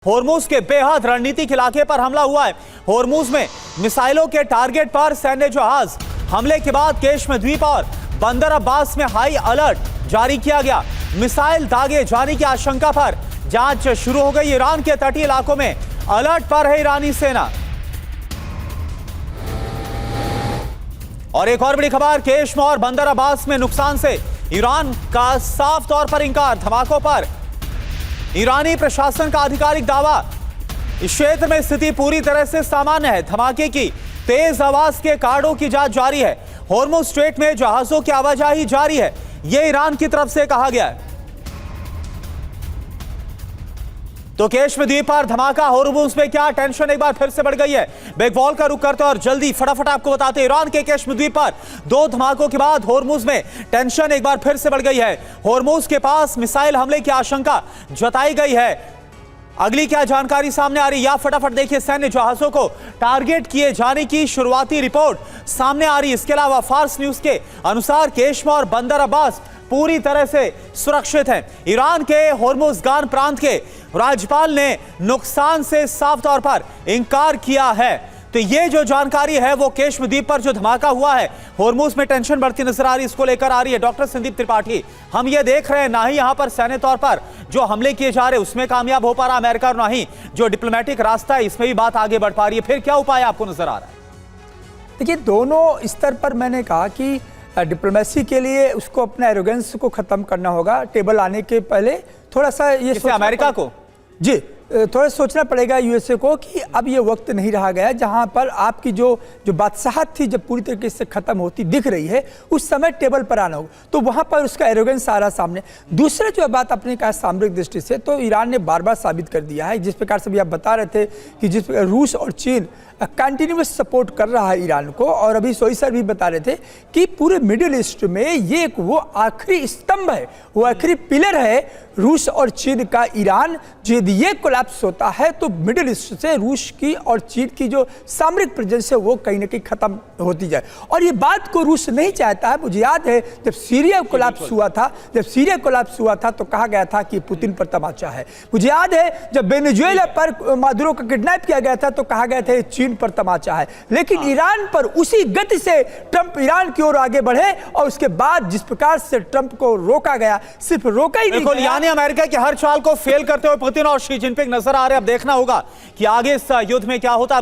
होर्मुज के बेहद रणनीतिक इलाके पर हमला हुआ है। होर्मुज में मिसाइलों के टारगेट पर सैन्य जहाज हमले के बाद केशम द्वीप और बंदर अब्बास में हाई अलर्ट जारी किया गया। मिसाइल दागे जाने की आशंका पर जांच शुरू हो गई। ईरान के तटीय इलाकों में अलर्ट पर है ईरानी सेना। और एक और बड़ी खबर, केशम और बंदर अब्बास में नुकसान से ईरान का साफ तौर पर इंकार। धमाकों पर ईरानी प्रशासन का आधिकारिक दावा, इस क्षेत्र में स्थिति पूरी तरह से सामान्य है। धमाके की तेज आवाज के कार्डों की जांच जारी है। होर्मुज स्ट्रेट में जहाजों की आवाजाही जारी है, यह ईरान की तरफ से कहा गया है। तो केशम द्वीप पर धमाका, होर्मुज में क्या टेंशन एक बार फिर से बढ़ गई है। बिग वॉल का रुख करते और जल्दी फटाफट आपको बताते हैं, ईरान के केशम द्वीप पर दो धमाकों के बाद होर्मुज में टेंशन एक बार फिर से बढ़ गई है। होर्मुज के पास मिसाइल हमले की आशंका जताई गई है। अगली क्या जानकारी सामने आ रही है, या फटाफट देखिए। सैन्य जहाजों को टारगेट किए जाने की शुरुआती रिपोर्ट सामने आ रही है। इसके अलावा फार्स न्यूज के अनुसार केशम और बंदर अब्बास पूरी तरह से सुरक्षित हैं। ईरान के होर्मुजगान प्रांत के राज्यपाल ने नुकसान से साफ तौर पर इंकार किया है। तो ये जो जानकारी है वो केशम द्वीप पर जो धमाका हुआ है, होर्मुज में टेंशन बढ़ती नजर आ रही है, इसको लेकर आ रही है। डॉक्टर संदीप त्रिपाठी, हम ये देख रहे हैं ना ही यहां पर सैन्य तौर पर जो हमले किए जा रहे हैं उसमें कामयाब हो पा रहा अमेरिका, और ना ही जो डिप्लोमेटिक रास्ता है इसमें भी बात आगे बढ़ पा रही है। फिर क्या उपाय आपको नजर आ रहा है? देखिए, दोनों स्तर पर मैंने कहा कि डिप्लोमेसी के लिए उसको अपना एरोगेंस को खत्म करना होगा। टेबल आने के पहले थोड़ा सा ये अमेरिका को थोड़ा सोचना पड़ेगा यूएसए को कि अब ये वक्त नहीं रहा गया जहां पर आपकी जो बादशाहत थी जब पूरी तरीके से खत्म होती दिख रही है, उस समय टेबल पर आना होगा। तो वहां पर उसका एरोगेंस आ रहा सामने। दूसरा जो बात आपने कहा सामरिक दृष्टि से, तो ईरान ने बार बार साबित कर दिया है, जिस प्रकार से भी आप बता रहे थे कि जिस रूस और चीन कंटिन्यूस सपोर्ट कर रहा है ईरान को, और अभी सोई सर भी बता रहे थे कि पूरे मिडिल ईस्ट में ये वो आखिरी स्तंभ है, वो आखिरी पिलर है रूस और चीन का ईरान। यदि ये कोलैप्स होता है तो मिडिल ईस्ट से रूस की और चीन की जो सामरिक प्रेजेंस है वो कहीं ना कहीं खत्म होती जाए। और ये बात को रूस नहीं चाहता है। मुझे याद है जब सीरिया कोलैप्स हुआ था तो कहा गया था कि पुतिन पर तमाचा है। मुझे याद है जब वेनेजुएला पर मादुरो का किडनैप किया गया था तो कहा गया था चीन पर तमाचा है। लेकिन ईरान पर उसी गति से ट्रंप ईरान की ओर आगे बढ़े, और उसके बाद जिस प्रकार से ट्रंप को रोका गया, सिर्फ रोका ही नहीं गया, यानी अमेरिका की हर चाल को फेल करते हुए पुतिन और शी जिनपिंग नजर आ रहे हैं। अब देखना होगा कि आगे इस युद्ध में क्या होता है।